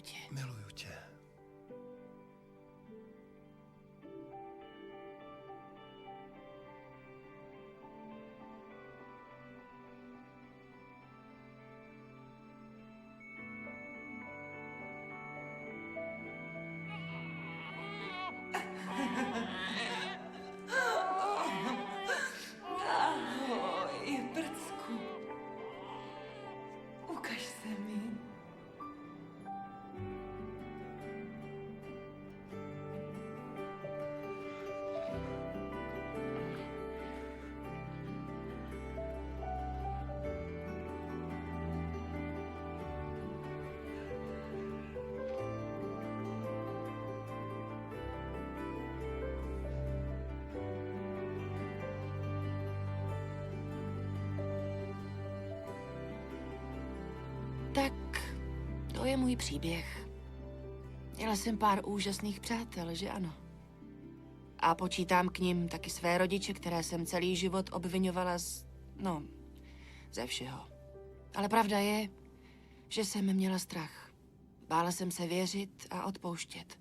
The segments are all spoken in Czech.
tě. Miluju tě. Ahoj, prcku. Ukaž se mi. Tak, to je můj příběh. Měla jsem pár úžasných přátel, že ano? A počítám k nim taky své rodiče, které jsem celý život obvinovala ze všeho. Ale pravda je, že jsem měla strach. Bála jsem se věřit a odpouštět.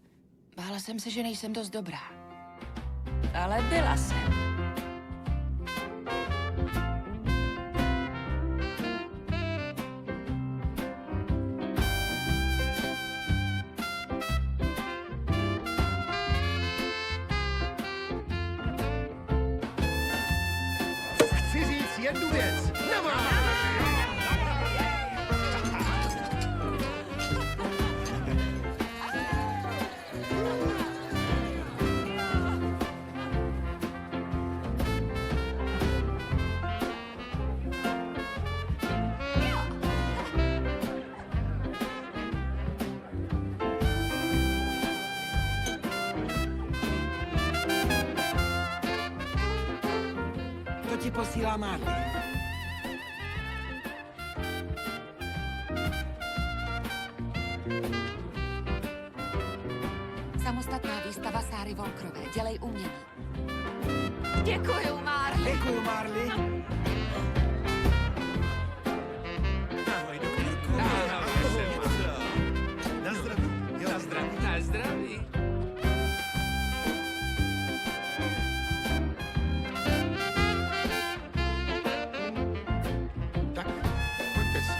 Bála jsem se, že nejsem dost dobrá. Ale byla jsem. Chci říct jednu věc. To ti posílá Marty. Samostatná výstava Sáry Volkrové. Dělej umění. Děkuju, Marley. Děkuju, Marley. Ahoj, doktorku. Na zdraví. Jo. Na zdraví. Na zdraví. Tak, pojďte se.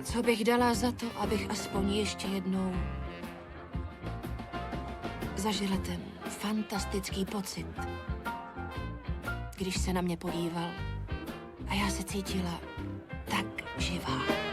Co bych dala za to, abych aspoň ještě jednou zažila ten fantastický pocit, když se na mě podíval a já se cítila tak živá.